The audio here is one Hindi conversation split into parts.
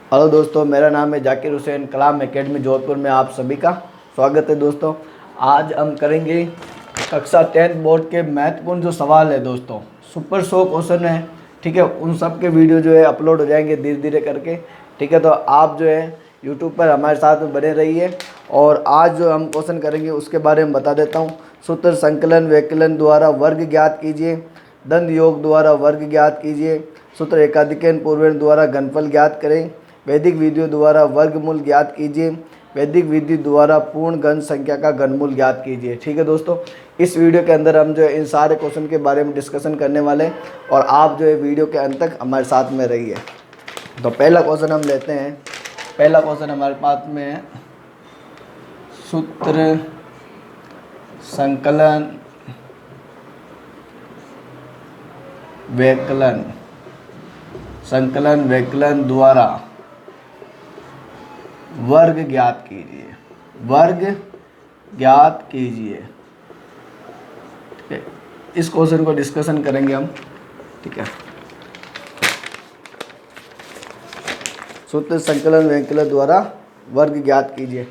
हेलो दोस्तों, मेरा नाम है जाकिर हुसैन। कलाम एकेडमी जोधपुर में आप सभी का स्वागत है। दोस्तों, आज हम करेंगे कक्षा 10 बोर्ड के महत्वपूर्ण जो सवाल है दोस्तों, सुपर 100 क्वेश्चन है। ठीक है, उन सब के वीडियो जो है अपलोड हो जाएंगे धीरे धीरे करके। ठीक है, तो आप जो है यूट्यूब पर हमारे साथ में बने रहिए। और आज जो हम क्वेश्चन करेंगे उसके बारे में बता देता हूँ। सूत्र संकलन व्यकलन द्वारा वर्ग ज्ञात कीजिए। दंड योग द्वारा वर्ग ज्ञात कीजिए। सूत्र एकाधिकरण पूर्वण द्वारा घनफल ज्ञात करें। वैदिक विधियों द्वारा वर्गमूल ज्ञात कीजिए। वैदिक विधि द्वारा पूर्ण घन संख्या का घनमूल ज्ञात कीजिए। ठीक है दोस्तों, इस वीडियो के अंदर हम जो है इन सारे क्वेश्चन के बारे में डिस्कशन करने वाले हैं और आप जो है वीडियो के अंत तक हमारे साथ में रहिए। तो पहला क्वेश्चन हम लेते हैं। पहला क्वेश्चन हमारे पास में है सूत्र संकलन व्यकलन द्वारा वर्ग ज्ञात कीजिए। वर्ग ज्ञात कीजिए। ठीक है, इस क्वेश्चन को डिस्कशन करेंगे हम। ठीक है, सूत्र संकलन व्यकलन द्वारा वर्ग ज्ञात कीजिए।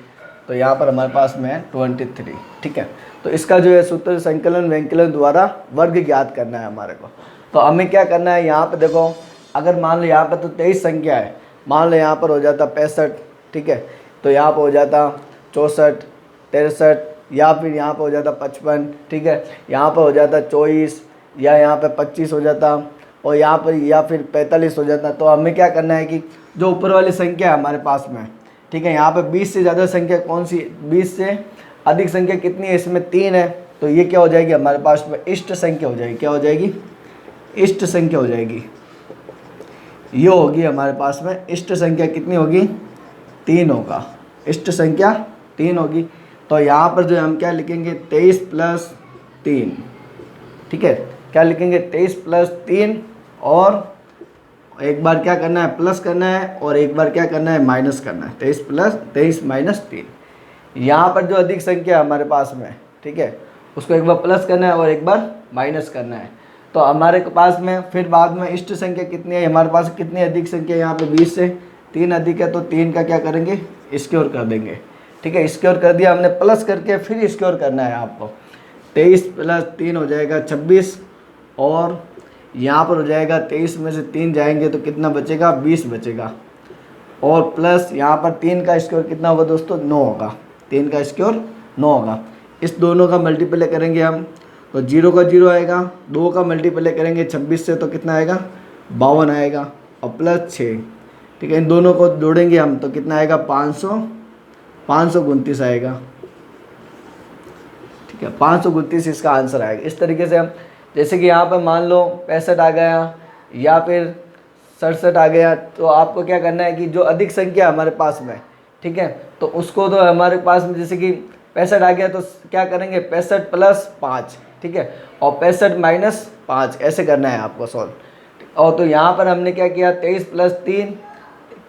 तो यहाँ पर हमारे पास में है 23। ठीक है, तो इसका जो है सूत्र संकलन व्यकलन द्वारा वर्ग ज्ञात करना है हमारे को। तो हमें क्या करना है, यहाँ पे देखो, अगर मान लो यहाँ पर तो 23 संख्या है, मान लो यहाँ पर हो जाता 65। ठीक है, तो यहाँ पर हो जाता 64, 63, या फिर यहाँ पर हो जाता 55। ठीक है, यहाँ पर हो जाता 24, या यहाँ पे 25 हो जाता, और यहाँ पर या फिर 45 हो जाता। तो हमें क्या करना है कि जो ऊपर वाली संख्या है हमारे पास में, ठीक है, यहाँ पे 20 से ज़्यादा संख्या कौन सी, 20 से अधिक संख्या कितनी है, इसमें 3 है। तो ये क्या हो जाएगी हमारे पास में, इष्ट संख्या हो जाएगी। क्या हो जाएगी, इष्ट संख्या हो जाएगी। ये होगी हमारे पास में इष्ट संख्या कितनी होगी, 3 होगा। इष्ट संख्या 3 होगी। तो यहाँ पर जो है हम क्या लिखेंगे, 23 + 3। ठीक है, क्या लिखेंगे, 23 + 3, और एक बार क्या करना है, प्लस करना है, और एक बार क्या करना है, माइनस करना है। 23 - 3। यहाँ पर जो अधिक संख्या है हमारे पास में, ठीक है, उसको एक बार प्लस करना है और एक बार माइनस करना है। तो हमारे पास में फिर बाद में इष्ट संख्या कितनी है, हमारे पास कितनी अधिक संख्या है, यहाँ पे 20 से 3 अधिक है। तो 3 का क्या करेंगे, इसके ओर कर देंगे। ठीक है, इसके ओर कर दिया हमने, प्लस करके फिर इसके ओर करना है आपको। 23 + 3 हो जाएगा 26, और यहाँ पर हो जाएगा 23 में से 3 जाएंगे तो कितना बचेगा, 20 बचेगा। और प्लस यहाँ पर 3 का स्क्वायर कितना होगा दोस्तों, 9 होगा। 3 का स्क्वायर 9 होगा। इस दोनों का मल्टीप्लाई करेंगे हम, तो 0 का 0 आएगा। 2 का मल्टीप्लाई करेंगे 26 से तो कितना आएगा, 52 आएगा, और प्लस 6। ठीक है, इन दोनों को जोड़ेंगे हम तो कितना आएगा, 529 आएगा। ठीक है, 529 इसका आंसर आएगा। इस तरीके से हम, जैसे कि यहाँ पर मान लो 65 आ गया या फिर 67 आ गया, तो आपको क्या करना है कि जो अधिक संख्या हमारे पास में, ठीक है, तो उसको तो हमारे पास में जैसे कि 65 आ गया तो क्या करेंगे, 65 + 5। ठीक है, और 65 - 5 ऐसे करना है आपको सॉल्व। और तो यहाँ पर हमने क्या किया, 23 + 3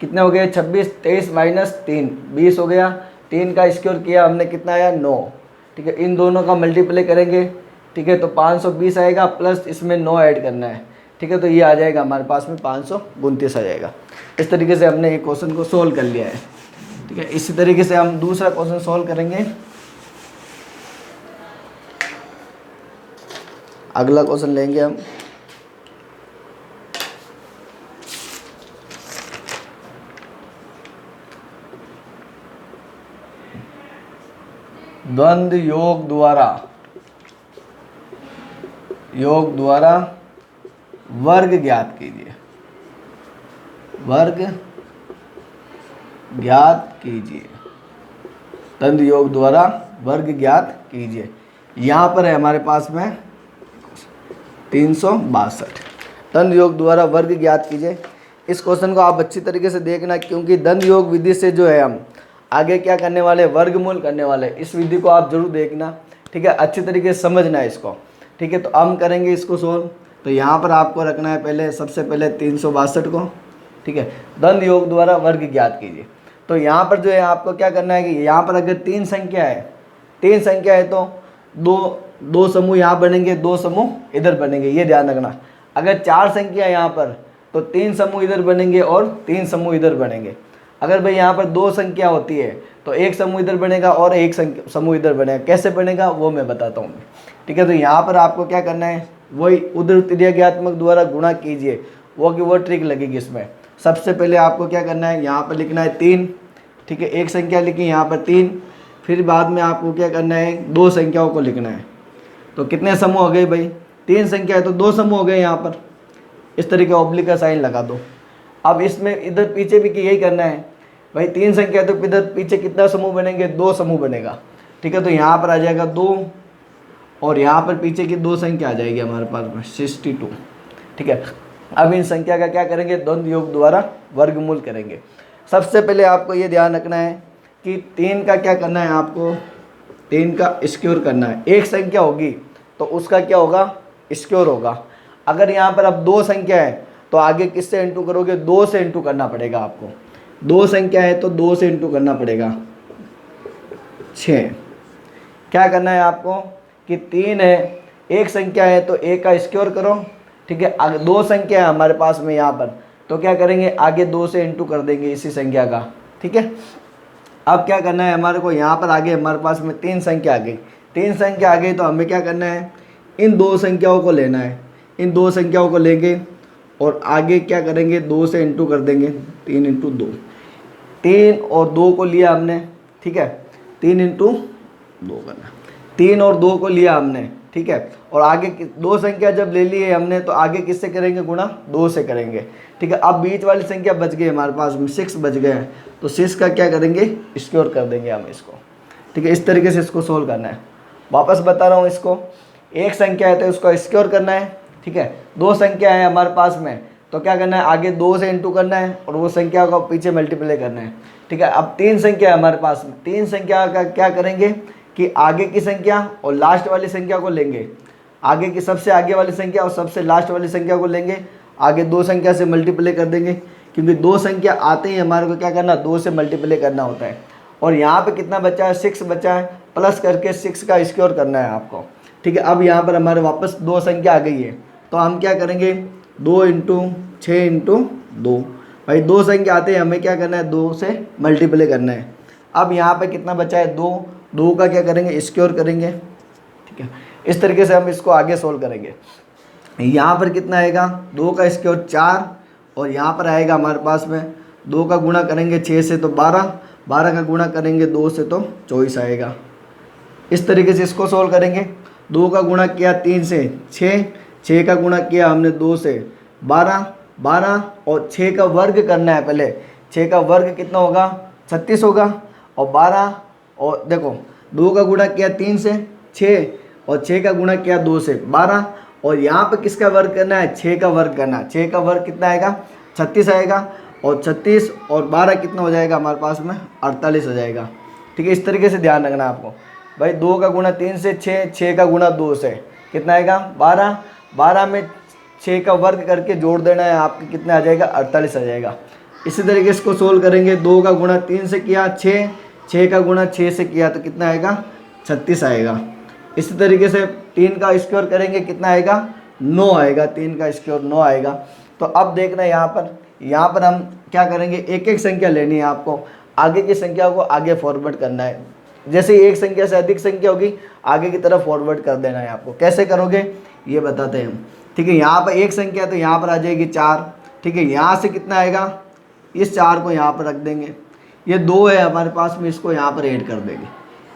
कितने हो गए, 26। 23 - 3 20 हो गया। 3 का स्क्वायर किया हमने, कितना आया, 9। ठीक है, इन दोनों का मल्टीप्लाई करेंगे। ठीक है, तो 520 आएगा, प्लस इसमें 9 ऐड करना है। ठीक है, तो ये आ जाएगा हमारे पास में 529 आ जाएगा। इस तरीके से हमने एक क्वेश्चन को सोल्व कर लिया है। ठीक है, इसी तरीके से हम दूसरा क्वेश्चन सोल्व करेंगे। अगला क्वेश्चन लेंगे हम। द्वंद्व योग द्वारा वर्ग ज्ञात कीजिए। वर्ग ज्ञात कीजिए। द्वंद्व योग द्वारा वर्ग ज्ञात कीजिए। यहाँ पर है हमारे पास में 362। द्वंद्व योग द्वारा वर्ग ज्ञात कीजिए। इस क्वेश्चन को आप अच्छी तरीके से देखना, क्योंकि द्वंद्व योग विधि से जो है हम आगे क्या करने वाले, वर्गमूल करने वाले। इस विधि को आप जरूर देखना। ठीक है, अच्छी तरीके से समझना है इसको। ठीक है, तो हम करेंगे इसको सोल्व। तो यहाँ पर आपको रखना है पहले, सबसे पहले 362 को। ठीक है, द्वंद्व योग द्वारा वर्ग ज्ञात कीजिए। तो यहाँ पर जो है आपको क्या करना है कि यहाँ पर अगर 3 संख्या है तो दो समूह यहाँ बनेंगे, 2 समूह इधर बनेंगे, ये ध्यान रखना। अगर 4 संख्या यहाँ पर, तो 3 समूह इधर बनेंगे और 3 समूह इधर बनेंगे। अगर भाई यहाँ पर 2 संख्या होती है तो एक समूह इधर बनेगा और एक समूह इधर बनेगा। कैसे बनेगा वो मैं बताता हूँ, ठीक है। तो यहाँ पर आपको क्या करना है, वही उधर त्रिज्यात्मक द्वारा गुणा कीजिए, वो ट्रिक लगेगी इसमें। सबसे पहले आपको क्या करना है, यहाँ पर लिखना है 3, ठीक है, एक संख्या लिखी यहाँ पर 3, फिर बाद में आपको क्या करना है 2 संख्याओं को लिखना है। तो कितने समूह हो गए भाई, 3 संख्या है तो 2 समूह हो गए। यहाँ पर इस तरीके ऑब्लिक का साइन लगा दो। अब इसमें इधर पीछे भी यही करना है भाई, 3 संख्या है तो इधर पीछे कितना समूह बनेंगे, 2 समूह बनेगा, ठीक है। तो यहाँ पर आ जाएगा 2 और यहाँ पर पीछे की 2 संख्या आ जाएगी हमारे पास में 62, ठीक है। अब इन संख्या का क्या करेंगे, द्वंद्व योग द्वारा वर्गमूल करेंगे। सबसे पहले आपको ये ध्यान रखना है कि 3 का क्या करना है, आपको 3 का स्क्वायर करना है। एक संख्या होगी तो उसका क्या होगा, स्क्वायर होगा। अगर यहाँ पर अब 2 संख्या है तो आगे किससे इंटू करोगे, 2 से इंटू करना पड़ेगा आपको। 2 संख्या है तो 2 से इंटू करना पड़ेगा 6। क्या करना है आपको कि 3 है, एक संख्या है तो 1 का स्क्वायर करो, ठीक है। आगे 2 संख्या है हमारे पास में यहाँ पर, तो क्या करेंगे आगे 2 से इंटू कर देंगे इसी संख्या का, ठीक है। अब क्या करना है हमारे को, यहाँ पर आगे हमारे पास में 3 संख्या आ गई। 3 संख्या आ गई तो हमें क्या करना है, इन 2 संख्याओं को लेना है। इन 2 संख्याओं को लेंगे और आगे क्या करेंगे 2 से इंटू कर देंगे, 3 इंटू 2, 3 और 2 को लिया हमने, ठीक है, 3 इंटू 2 करना, 3 और 2 को लिया हमने, ठीक है। और आगे 2 संख्या जब ले लिए हमने तो आगे किससे करेंगे गुणा, 2 से करेंगे, ठीक है। अब बीच वाली संख्या बच गई हमारे पास में, 6 बच गए हैं, तो 6 का क्या करेंगे स्क्वायर कर देंगे हम इसको, ठीक है। इस तरीके से इसको सोल्व करना है। वापस बता रहा हूँ, इसको एक संख्या है तो उसका स्क्वायर करना है, ठीक है। 2 संख्या है हमारे पास में तो क्या करना है, आगे 2 से इंटू करना है और वो संख्या को पीछे मल्टीप्लाई करना है, ठीक है। अब 3 संख्या है हमारे पास में, 3 संख्या का क्या करेंगे कि आगे की संख्या और लास्ट वाली संख्या को लेंगे, आगे की सबसे आगे वाली संख्या और सबसे लास्ट वाली संख्या को लेंगे, आगे 2 संख्या से मल्टीप्लाई कर देंगे, क्योंकि 2 संख्या आते ही हमारे को क्या करना, 2 से मल्टीप्लाई करना होता है। और यहाँ पे कितना बचा है, 6 बचा है, प्लस करके 6 का स्क्वायर करना है आपको, ठीक है। अब यहाँ पर हमारे वापस 2 संख्या आ गई है तो हम क्या करेंगे 2 इंटू 6 इंटू 2, भाई 2 संख्या आते हैं हमें क्या करना है 2 से मल्टीप्लाई करना है। अब यहाँ पे कितना बचा है 2, 2 का क्या करेंगे स्क्वायर करेंगे, ठीक है। इस तरीके से हम इसको आगे सोल्व करेंगे। यहाँ पर कितना आएगा 2 का स्क्वायर 4 और यहाँ पर आएगा हमारे पास में 2 का गुणा करेंगे 6 से तो 12, 12 का गुणा करेंगे 2 से तो 24 आएगा। इस तरीके से इसको सोल्व करेंगे। 2 का गुणा किया 3 से 6, 6 का गुणा किया हमने 2 से 12, 12 और 6 का वर्ग करना है पहले। 6 का वर्ग कितना होगा 36 होगा और 12 और देखो 2 का गुणा किया 3 से 6 और 6 का गुणा किया 2 से 12 और यहाँ पे किसका वर्ग करना है 6 का वर्ग करना है। 6 का वर्ग कितना आएगा 36 आएगा और 36 और 12 कितना हो जाएगा हमारे पास में 48 हो जाएगा, ठीक है। इस तरीके से ध्यान रखना आपको भाई। 2 का गुणा 3 से 6, 6 का गुणा 2 से कितना आएगा 12, 12 में 6 का वर्ग करके जोड़ देना है, आपके कितना आ जाएगा 48 आ जाएगा। इसी तरीके से इसको सोल्व करेंगे। 2 का गुणा 3 से किया 6, 6 का गुणा 6 से किया तो कितना आएगा 36 आएगा। इसी तरीके से 3 का स्क्वायर करेंगे कितना आएगा 9 आएगा, 3 का स्क्वायर 9 आएगा। तो अब देखना यहाँ पर हम क्या करेंगे, एक एक संख्या लेनी है आपको, आगे की संख्या को आगे फॉरवर्ड करना है। जैसे एक संख्या से अधिक संख्या होगी आगे की तरफ फॉरवर्ड कर देना है आपको। कैसे करोगे ये बताते हैं हम, ठीक है। यहाँ पर एक संख्या है तो यहाँ पर आ जाएगी 4, ठीक है। यहाँ से कितना आएगा, इस 4 को यहाँ पर रख देंगे। ये 2 है हमारे पास में, इसको यहाँ पर ऐड कर देंगे।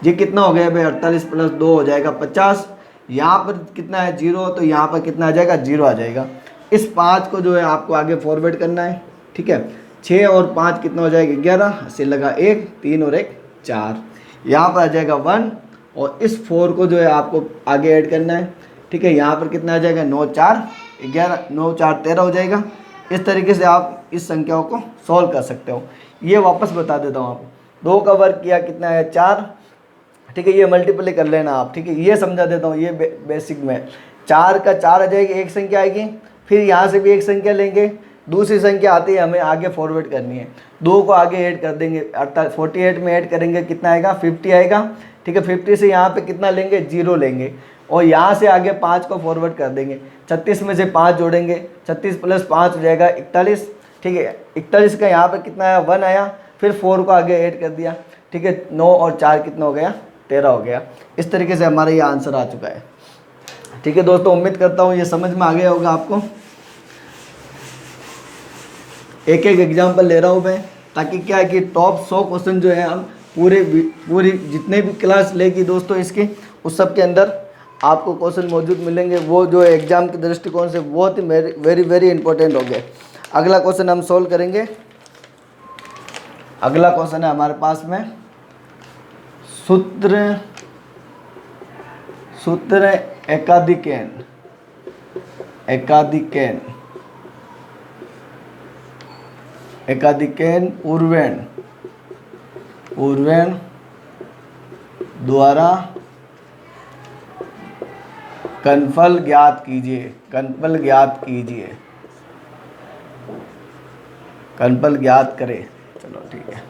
ये कितना हो गया भाई 48 प्लस 2 हो जाएगा 50। यहाँ पर कितना है 0 तो यहाँ पर कितना आ जाएगा 0 आ जाएगा। इस 5 को जो है आपको आगे फॉरवर्ड करना है, ठीक है। 6 और 5 कितना हो जाएगा 11 से लगा 1, 3 और 1 4, यहाँ पर आ जाएगा 1 और इस 4 को जो है आपको आगे ऐड करना है, ठीक है। यहाँ पर कितना आ जाएगा 9 4 11, 9 4 13 हो जाएगा। इस तरीके से आप इस संख्याओं को सॉल्व कर सकते हो। ये वापस बता देता हूँ आपको। 2 का वर्ग किया कितना है 4, ठीक है। ये मल्टीप्लाई कर लेना आप, ठीक है। ये समझा देता हूँ, ये बेसिक में 4 का 4 आ जाएगी, एक संख्या आएगी, फिर यहाँ से भी एक संख्या लेंगे, दूसरी संख्या आती है हमें आगे फॉरवर्ड करनी है। 2 को आगे ऐड कर देंगे, अर्थात 48 में ऐड करेंगे कितना आएगा 50 आएगा, ठीक है। 50 से यहाँ पे कितना लेंगे 0 लेंगे और यहाँ से आगे 5 को फॉरवर्ड कर देंगे। 36 में से 5 जोड़ेंगे, 36 प्लस 5 हो जाएगा 41, ठीक है। 41 का यहाँ पे कितना आया, 1 आया, फिर 4 को आगे ऐड कर दिया, ठीक है। 9 और 4 कितना हो गया, 13 हो गया। इस तरीके से हमारा ये आंसर आ चुका है, ठीक है दोस्तों। उम्मीद करता हूँ ये समझ में आ गया होगा आपको। एक एक एग्जाम्पल ले रहा हूँ मैं, ताकि क्या है कि टॉप 100 क्वेश्चन जो है हम पूरी जितने भी क्लास लेगी दोस्तों इसकी, उस सब के अंदर आपको क्वेश्चन मौजूद मिलेंगे। वो जो एग्ज़ाम के दृष्टिकोण से बहुत ही वेरी वेरी इंपॉर्टेंट हो गए। अगला क्वेश्चन हम सॉल्व करेंगे। अगला क्वेश्चन है हमारे पास में सूत्र एकाधिकेन पूर्वेण द्वारा घनफल ज्ञात कीजिए। घनफल ज्ञात करें। चलो ठीक है।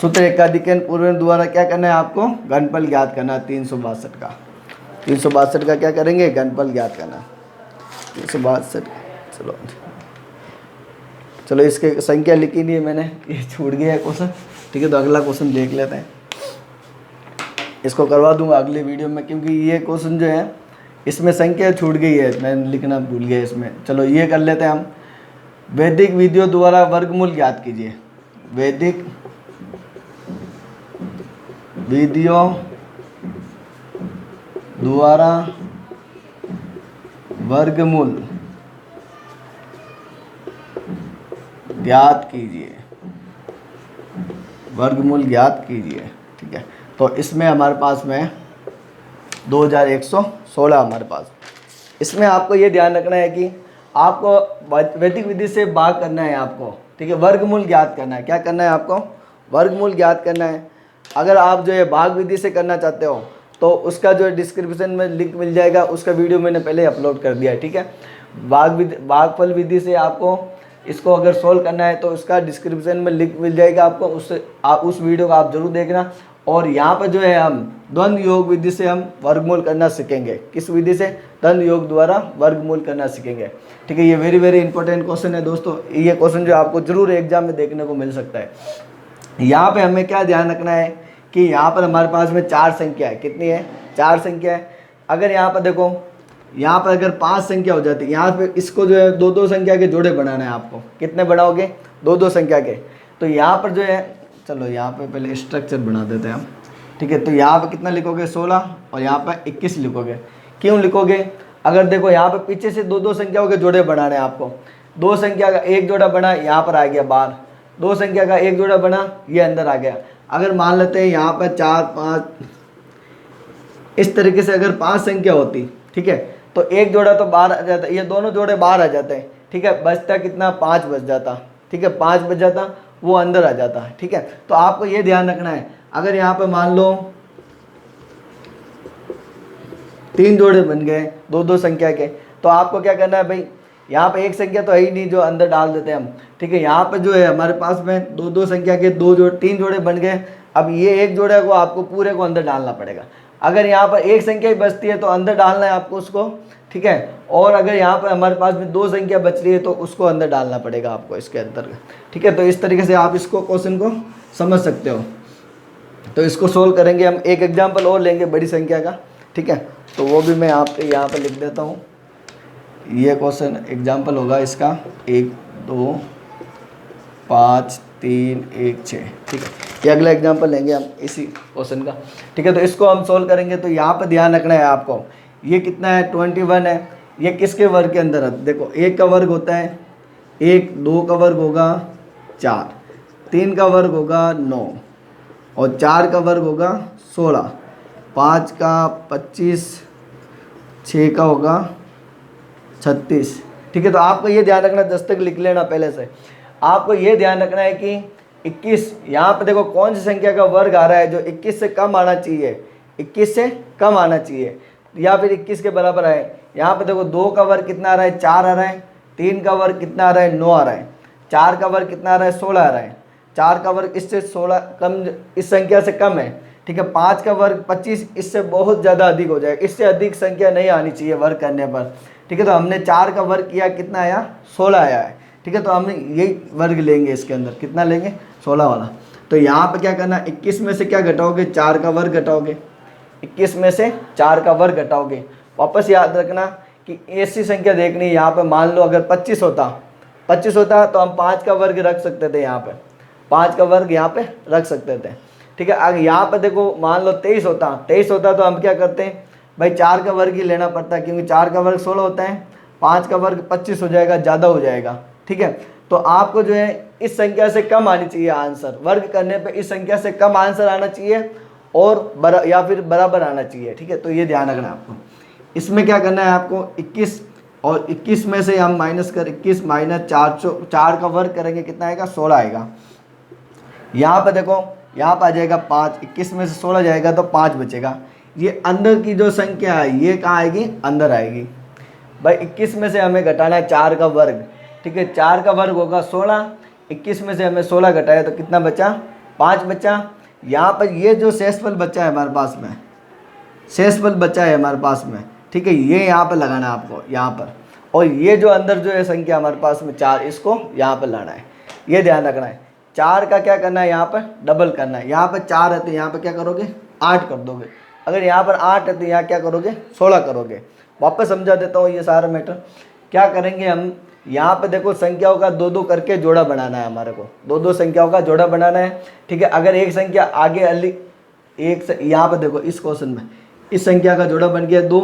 सूत्र एकाधिकेन पूर्वेण द्वारा क्या करना है आपको, घनफल ज्ञात करना है। 362 का क्या करेंगे, घनफल ज्ञात करना। 362, चलो इसके संख्या लिखी नहीं है मैंने, ये छूट गया है क्वेश्चन, ठीक है। तो अगला क्वेश्चन देख लेते हैं। इसको करवा दूंगा अगली वीडियो में, क्योंकि ये क्वेश्चन जो है इसमें संख्या छूट गई है, मैं लिखना भूल गया इसमें। चलो ये कर लेते हैं हम। वैदिक विधियों द्वारा वर्गमूल ज्ञात कीजिए। वैदिक विधियों द्वारा वर्गमूल ज्ञात कीजिए, ठीक है। तो इसमें हमारे पास में 2116 हमारे पास। इसमें आपको ये ध्यान रखना है कि आपको वैदिक विधि से भाग करना है आपको, ठीक है। वर्गमूल ज्ञात करना है। क्या करना है आपको, वर्गमूल ज्ञात करना है। अगर आप जो है भाग विधि से करना चाहते हो तो उसका जो है डिस्क्रिप्शन में लिंक मिल जाएगा, उसका वीडियो मैंने पहले अपलोड कर दिया है, ठीक है। भागफल विधि से आपको इसको अगर सोल्व करना है तो उसका डिस्क्रिप्शन में लिंक मिल जाएगा आपको, उससे आप उस वीडियो को आप जरूर देखना। और यहाँ पर जो है हम द्वंद्व योग विधि से हम वर्गमूल करना सीखेंगे। किस विधि से, द्वंद्व योग द्वारा वर्गमूल करना सीखेंगे, ठीक है। ये वेरी वेरी इंपॉर्टेंट क्वेश्चन है दोस्तों। ये क्वेश्चन जो आपको जरूर एग्जाम में देखने को मिल सकता है। यहाँ पे हमें क्या ध्यान रखना है कि यहाँ पर हमारे पास में 4 संख्या है। कितनी है, 4 संख्या है। अगर यहाँ पर देखो, यहाँ पर अगर 5 संख्या हो जाती है, यहाँ पे इसको जो है 2-2 संख्या के जोड़े बनाना है आपको। कितने बनाओगे, 2-2 संख्या के। तो यहाँ पर जो है, चलो यहाँ पे पहले स्ट्रक्चर बना देते हैं हम, ठीक है। तो यहाँ पे कितना लिखोगे, 16, और यहाँ पर 21 लिखोगे। क्यों लिखोगे, अगर देखो यहाँ पे पीछे से 2-2 संख्याओं के जोड़े बनाने हैं आपको। 2 संख्या का एक जोड़ा बना, यहाँ पर आ गया बाहर। 2 संख्या का एक जोड़ा बना, ये अंदर आ गया। अगर मान लेते हैं यहाँ पर 4, 5, इस तरीके से अगर 5 संख्या होती, ठीक है, तो एक जोड़ा तो बाहर आ जाता, ये दोनों जोड़े बाहर आ जाते हैं, ठीक है। बचता कितना, 5 बच जाता, ठीक है। 5 बच जाता, वो अंदर आ जाता है, ठीक है। तो आपको ये ध्यान रखना है। अगर यहाँ पे मान लो 3 जोड़े बन गए 2-2 संख्या के, तो आपको क्या करना है भाई, यहाँ पे एक संख्या तो है ही नहीं जो अंदर डाल देते हैं हम, ठीक है। यहाँ पे जो है हमारे पास में 2-2 संख्या के 3 जोड़े बन गए। अब ये एक जोड़े को आपको पूरे को अंदर डालना पड़ेगा। अगर यहाँ पर एक संख्या ही बचती है तो अंदर डालना है आपको उसको, ठीक है। और अगर यहाँ पर हमारे पास में 2 संख्या बच रही है तो उसको अंदर डालना पड़ेगा आपको इसके अंदर, ठीक है। तो इस तरीके से आप इसको क्वेश्चन को समझ सकते हो। तो इसको सोल्व करेंगे हम। एक एग्जाम्पल और लेंगे बड़ी संख्या का, ठीक है। तो वो भी मैं आपके यहाँ पर लिख देता हूँ। ये क्वेश्चन एग्जाम्पल होगा इसका 1, 2, 5, 3, 1, 6, ठीक है। ये अगला एग्जाम्पल लेंगे हम इसी क्वेश्चन का, ठीक है। तो इसको हम सोल्व करेंगे। तो यहाँ पर ध्यान रखना है आपको, ये कितना है, 21 है। ये किसके वर्ग के अंदर है, देखो 1 का वर्ग होता है 1, 2 का वर्ग होगा 4, 3 का वर्ग होगा 9, और 4 का वर्ग होगा 16, 5 का 25, 6 का होगा 36, ठीक है। तो आपको ये ध्यान रखना, दस्तक लिख लेना पहले से। आपको ये ध्यान रखना है कि 21, यहाँ पे देखो कौन सी संख्या का वर्ग आ रहा है जो 21 से कम आना चाहिए, 21 से कम आना चाहिए, या फिर 21 के बराबर आए। यहाँ पे देखो 2 का वर्ग कितना आ रहा है, 4 आ रहा है। 3 का वर्ग कितना आ रहा है, 9 आ रहा है। 4 का वर्ग कितना आ रहा है, 16 आ रहा है। 4 का वर्ग इससे 16 कम, इस संख्या से कम है, ठीक है। 5 का वर्ग 25, इससे बहुत ज़्यादा अधिक हो जाएगा, इससे अधिक संख्या नहीं आनी चाहिए वर्ग करने पर, ठीक है। तो हमने 4 का वर्ग किया, कितना आया 16 आया है, ठीक है। तो हमने यही वर्ग लेंगे इसके अंदर, कितना लेंगे 16 वाला। तो यहाँ पे क्या करना, 21 में से क्या घटाओगे, 4 का वर्ग घटाओगे, 21 में से 4 का वर्ग घटाओगे। वापस याद रखना कि ऐसी संख्या देखनी है, यहाँ पे मान लो अगर 25 होता तो हम 5 का वर्ग रख सकते थे, यहाँ पे 5 का वर्ग यहाँ पे रख सकते थे, ठीक है। अगर यहाँ पे देखो मान लो 23 होता तो हम क्या करते हैं भाई, 4 का वर्ग ही लेना पड़ता है, क्योंकि 4 का वर्ग 16 होता है, 5 का वर्ग 25 हो जाएगा, ज़्यादा हो जाएगा, ठीक है। तो आपको जो है इस संख्या से कम आनी चाहिए आंसर, वर्ग करने पे इस संख्या से कम आंसर आना चाहिए और या फिर बराबर आना चाहिए, ठीक है। तो ये ध्यान रखना आपको। इसमें क्या करना है आपको, 21 और 21 में से हम माइनस कर 21 माइनस 4 का वर्ग करेंगे, कितना आएगा 16 आएगा। यहाँ पर देखो, यहाँ पर आ जाएगा 5, 21 में से 16 जाएगा तो 5 बचेगा। ये अंदर की जो संख्या है ये कहाँ आएगी, अंदर आएगी भाई। 21 में से हमें घटाना है 4 का वर्ग, ठीक है। 4 का वर्ग होगा 16, 21 में से हमें 16 घटाया तो कितना बचा, 5 बचा। यहाँ पर ये जो शेषफल बचा है हमारे पास में, शेषफल बचा है हमारे पास में, ठीक है। ये यहाँ पर लगाना है आपको, यहाँ पर, और ये जो अंदर जो है संख्या हमारे पास में 4, इसको यहाँ पर लाना है, ये ध्यान रखना है। 4 का क्या करना है, यहाँ पर डबल करना है। यहाँ पर 4 है तो यहाँ पर क्या करोगे 8 कर दोगे, अगर यहाँ पर 8 है तो यहाँ क्या करोगे 16 करोगे। वापस समझा देता हूँ ये सारा मैटर। क्या करेंगे हम, यहाँ पे देखो संख्याओं का 2-2 करके जोड़ा बनाना है, हमारे को 2-2 संख्याओं का जोड़ा बनाना है, ठीक है। अगर एक संख्या आगे एक से, यहाँ पे देखो इस क्वेश्चन में इस संख्या का जोड़ा बन गया 2,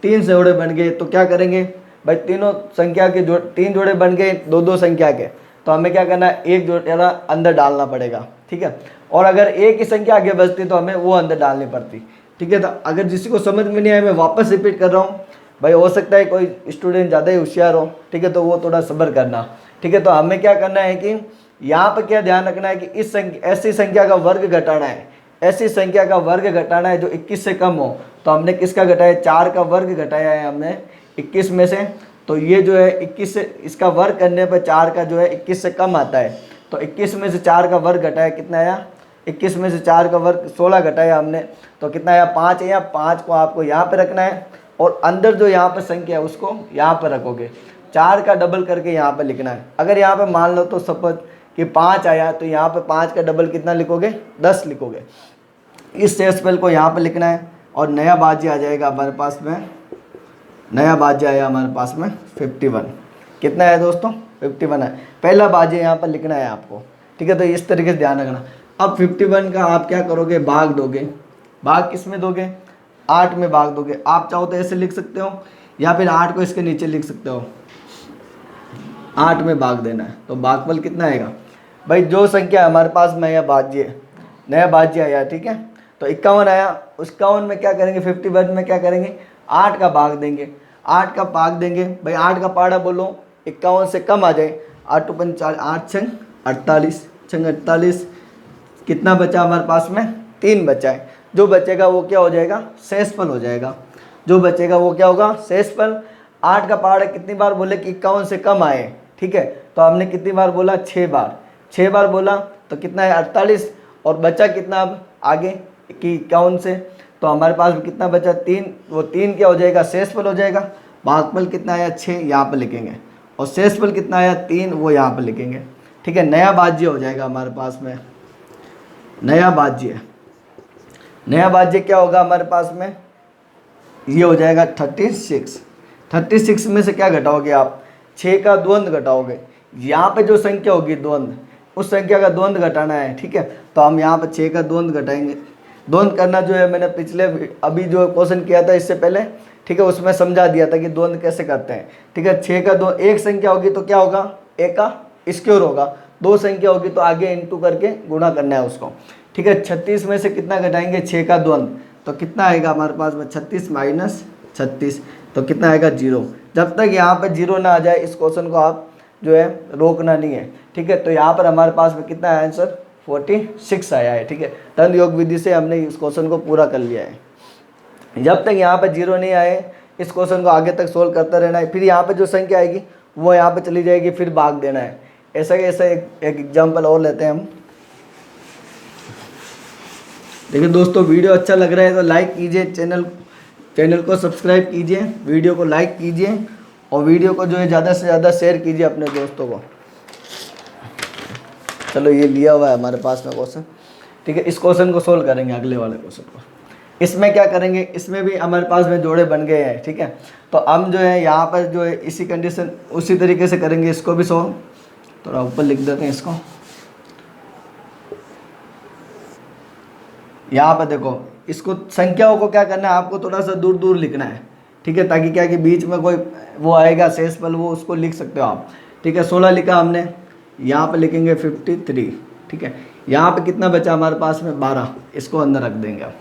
3 जोड़े बन गए, तो क्या करेंगे भाई, तीनों संख्या के 3 जोड़े बन गए 2-2 संख्या के, तो हमें क्या करना है, एक जोड़ा अंदर डालना पड़ेगा, ठीक है। और अगर एक ही संख्या आगे बचती तो हमें वो अंदर डालनी पड़ती, ठीक है। तो अगर जिसी को समझ में नहीं आया, मैं वापस रिपीट कर रहा हूँ भाई, हो सकता है कोई स्टूडेंट ज़्यादा ही होशियार हो, ठीक है, तो वो थोड़ा सब्र करना, ठीक है। तो हमें क्या करना है कि यहाँ पर क्या ध्यान रखना है कि इस संख्या, ऐसी संख्या का वर्ग घटाना है, ऐसी संख्या का वर्ग घटाना है जो 21 से कम हो। तो हमने किसका घटाया, 4 का वर्ग घटाया है हमने 21 में से, तो ये जो है 21 से, इसका वर्ग करने पर 4 का जो है 21 से कम आता है, तो 21 में से 4 का वर्ग घटाया, कितना आया, 21 में से 4 का वर्ग 16 घटाया हमने, तो कितना आया 5 है। या 5 को आपको यहाँ पे रखना है और अंदर जो यहाँ पर संख्या है उसको यहाँ पर रखोगे, 4 का डबल करके यहाँ पर लिखना है। अगर यहाँ पे मान लो तो सपोज कि 5 आया, तो यहाँ पे 5 का डबल कितना लिखोगे, 10 लिखोगे। इस शेषफल को यहाँ पर लिखना है और नया भाज्य आ जाएगा हमारे पास में, नया भाज्य आया हमारे पास में 51। कितना है दोस्तों, 51 है। पहला भाज्य यहाँ पर लिखना है आपको, ठीक है। तो इस तरीके से ध्यान रखना। अब 51 का आप क्या करोगे, भाग दोगे। भाग किस में दोगे, 8 में भाग दोगे। आप चाहो तो ऐसे लिख सकते हो या फिर 8 को इसके नीचे लिख सकते हो, 8 में भाग देना है। तो भागफल कितना आएगा भाई, जो संख्या हमारे पास में यह भाज्य, नया भाज्य आया, ठीक है। तो 51 आया, 51 में क्या करेंगे, 51 में क्या करेंगे, 8 का भाग देंगे, 8 का भाग देंगे भाई। 8 का पाड़ा बोलो, 51 से कम आ जाए, 8 × 5 = 8 × 48, 48 कितना बचा हमारे पास में, 3 बचा है। जो बचेगा वो क्या हो जाएगा, शेषफल हो जाएगा। जो बचेगा वो क्या होगा, शेषफल। 8 का पाड़ा कितनी बार बोले कि 51 से कम आए, ठीक है। तो हमने कितनी बार बोला, 6 बार, 6 बार बोला, तो कितना है 48। और बचा कितना अब आगे कि 51 से, तो हमारे पास कितना बचा, 3। वो 3 क्या हो जाएगा, शेषफल हो जाएगा। भागफल कितना आया, 6 यहाँ पर लिखेंगे, और शेषफल कितना आया, 3, वो यहाँ पर लिखेंगे, ठीक है। नया भाज्य हो जाएगा हमारे पास में, नया भाज्य। नया भाज्य क्या होगा हमारे पास में, ये हो जाएगा 36। 36 में से क्या घटाओगे आप, 6 का द्वंद्व घटाओगे। यहाँ पे जो संख्या होगी द्वंद्व, उस संख्या का द्वंद्व घटाना है, ठीक है। तो हम यहाँ पर 6 का द्वंद्व घटाएंगे। द्वंद्व करना जो है मैंने पिछले अभी जो क्वेश्चन किया था इससे पहले, ठीक है, उसमें समझा दिया था कि द्वंद्व कैसे करते हैं, ठीक है। 6 का द्वंद्व, एक संख्या होगी तो क्या होगा, एक का स्क्वायर होगा, 2 संख्या होगी तो आगे इंटू करके गुणा करना है उसको, ठीक है। 36 में से कितना घटाएंगे, 6 का द्वंद्व, तो कितना आएगा हमारे पास में, 36 माइनस 36, तो कितना आएगा 0। जब तक यहाँ पे 0 ना आ जाए इस क्वेश्चन को आप जो है रोकना नहीं है, ठीक है। तो यहाँ पर हमारे पास में कितना है आंसर, 46 आया है, ठीक है। द्वंद्व योग विधि से हमने इस क्वेश्चन को पूरा कर लिया है। जब तक यहाँ पे 0 नहीं आए इस क्वेश्चन को आगे तक सोल्व करता रहना है। फिर यहाँ पे जो संख्या आएगी वो यहाँ पे चली जाएगी, फिर भाग देना है। ऐसा एक एग्जाम्पल और लेते हैं हम। देखिए दोस्तों, वीडियो अच्छा लग रहा है तो लाइक कीजिए, चैनल को सब्सक्राइब कीजिए, वीडियो को लाइक कीजिए और वीडियो को जो है ज़्यादा से ज़्यादा शेयर कीजिए अपने दोस्तों को। चलो ये लिया हुआ है हमारे पास में क्वेश्चन, ठीक है। इस क्वेश्चन को सोल्व करेंगे, अगले वाले क्वेश्चन को। इसमें क्या करेंगे, इसमें भी हमारे पास में जोड़े बन गए हैं, ठीक है। तो हम जो है यहाँ पर जो है इसी कंडीशन उसी तरीके से करेंगे, इसको भी सोल्व। थोड़ा ऊपर लिख देते हैं इसको। यहाँ पर देखो, इसको संख्याओं को क्या करना है, आपको थोड़ा सा दूर दूर लिखना है, ठीक है, ताकि क्या कि बीच में कोई वो आएगा शेषफल, वो उसको लिख सकते हो आप, ठीक है। 16 लिखा हमने, यहाँ पर लिखेंगे 53, ठीक है। यहाँ पे कितना बचा हमारे पास में 12, इसको अंदर रख देंगे आप,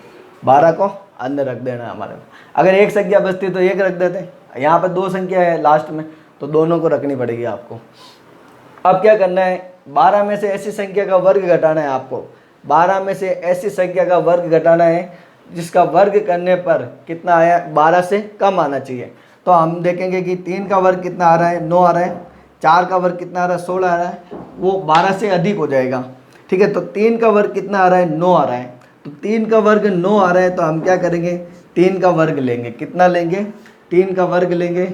12 को अंदर रख देना है हमारे। अगर एक संख्या बचती तो एक रख देते, यहाँ पर 2 संख्या है लास्ट में तो दोनों को रखनी पड़ेगी आपको। अब क्या करना है, 12 में से ऐसी संख्या का वर्ग घटाना है आपको। 12 में से ऐसी संख्या का वर्ग घटाना है जिसका वर्ग करने पर कितना आया, 12 से कम आना चाहिए। तो हम देखेंगे कि 3 का वर्ग कितना आ रहा है, 9 आ रहा है। 4 का वर्ग कितना आ रहा है, 16 आ रहा है, वो 12 से अधिक हो जाएगा, ठीक है। तो 3 का वर्ग कितना आ रहा है, 9 आ रहा है। तो 3 का वर्ग 9 आ रहा है, तो हम क्या करेंगे, 3 का वर्ग लेंगे। कितना लेंगे, 3 का वर्ग लेंगे।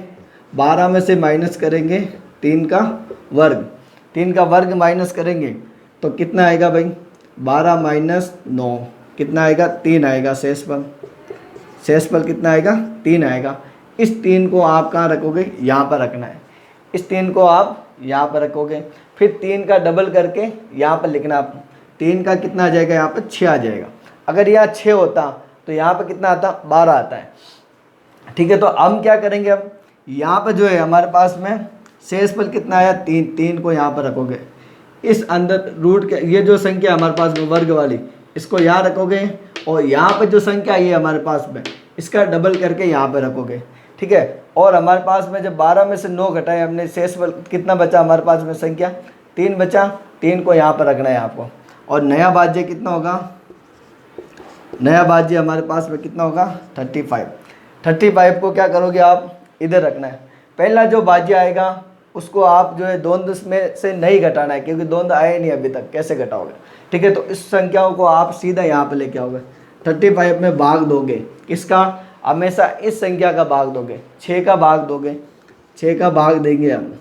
12 में से माइनस करेंगे 3 का वर्ग, 3 का वर्ग माइनस करेंगे तो कितना आएगा भाई, 12 माइनस 9 कितना आएगा, 3 आएगा। शेषफल कितना आएगा, 3 आएगा। इस 3 को आप कहाँ रखोगे, यहाँ पर रखना है। इस 3 को आप यहाँ पर रखोगे, फिर 3 का डबल करके यहाँ पर लिखना। आप 3 का कितना आ जाएगा, यहाँ पर 6 आ जाएगा। अगर यहाँ 6 होता तो यहाँ पर कितना आता, 12 आता है, ठीक है। तो हम क्या करेंगे, अब यहाँ पर जो है हमारे पास में शेषफल कितना आया, 3 को यहाँ पर रखोगे। इस अंदर रूट के ये जो संख्या हमारे पास में वर्ग वाली, इसको यहाँ रखोगे और यहाँ पर जो संख्या आई है हमारे पास में, इसका डबल करके यहाँ पर रखोगे, ठीक है। और हमारे पास में जब 12 में से 9 घटाए हमने, शेषफल कितना बचा हमारे पास में, संख्या 3 बचा। 3 को यहाँ पर रखना है आपको। और नया भाज्य कितना होगा, नया भाज्य हमारे पास में कितना होगा, 35 को क्या करोगे आप, इधर रखना है। पहला जो भाज्य आएगा उसको आप जो है द्वंद्व में से नहीं घटाना है, क्योंकि द्वंद्व आए नहीं अभी तक, कैसे घटाओगे, ठीक है। तो इस संख्याओं को आप सीधा यहाँ पे लेके आओगे। 35 में भाग दोगे, किसका, हमेशा इस संख्या का भाग दोगे, 6 का भाग दोगे। 6 का भाग देंगे हम,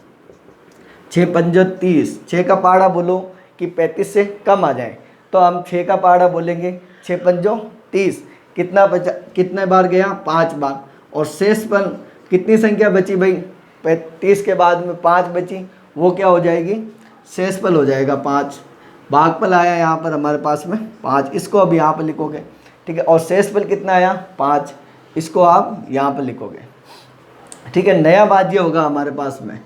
6 पंजो 30। 6 का पहाड़ा बोलो कि 35 से कम आ जाए, तो हम 6 का पहाड़ा बोलेंगे, 6 पंजो 30। कितना बचा, कितने बार गया, 5 बार। और शेषफल कितनी संख्या बची भाई, 35 के बाद में 5 बची, वो क्या हो जाएगी, शेषफल हो जाएगा 5। भागफल आया यहाँ पर हमारे पास में 5, इसको अब यहाँ पर लिखोगे, ठीक है। और शेषफल कितना आया, 5, इसको आप यहाँ पर लिखोगे, ठीक है। नया भाज्य होगा हमारे पास में,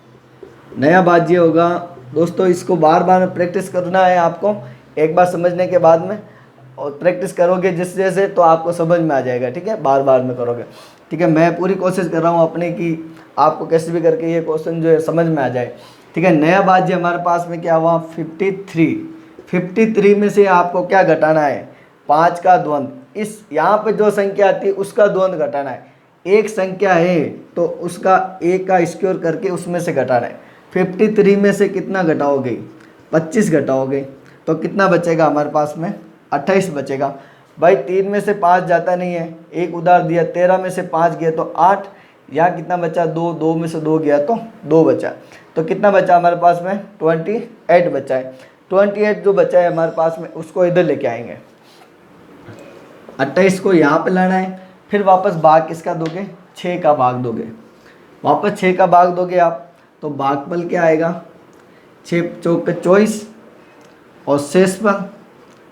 नया भाज्य होगा दोस्तों। इसको बार बार प्रैक्टिस करना है आपको, एक बार समझने के बाद में और प्रैक्टिस करोगे जिस जैसे, तो आपको समझ में आ जाएगा, ठीक है। बार बार में करोगे, ठीक है। मैं पूरी कोशिश कर रहा हूँ अपने कि आपको कैसे भी करके ये क्वेश्चन जो है समझ में आ जाए, ठीक है। नया भाज्य हमारे पास में क्या हुआ, 53 में से आपको क्या घटाना है, 5 का द्वंद्व। इस यहाँ पे जो संख्या आती है उसका द्वंद्व घटाना है। एक संख्या है तो उसका 1 का स्क्वायर करके उसमें से घटाना है। 53 में से कितना घटाओगे, 25 घटाओगे, तो कितना बचेगा हमारे पास में, 28 बचेगा। भाई 3 में से 5 जाता नहीं है, एक उधार दिया, 13 में से 5 गया तो 8, यहाँ कितना बचा, 2 में से 2 गया तो 2 बचा। तो कितना बचा हमारे पास में, 28 बचा है। 28 जो बचा है हमारे पास में, उसको इधर लेके आएंगे। 28 को यहाँ पे लाना है, फिर वापस भाग किसका दोगे, 6 का भाग दोगे। वापस 6 का भाग दोगे आप, तो भागफल क्या आएगा, 6 चौक 24। और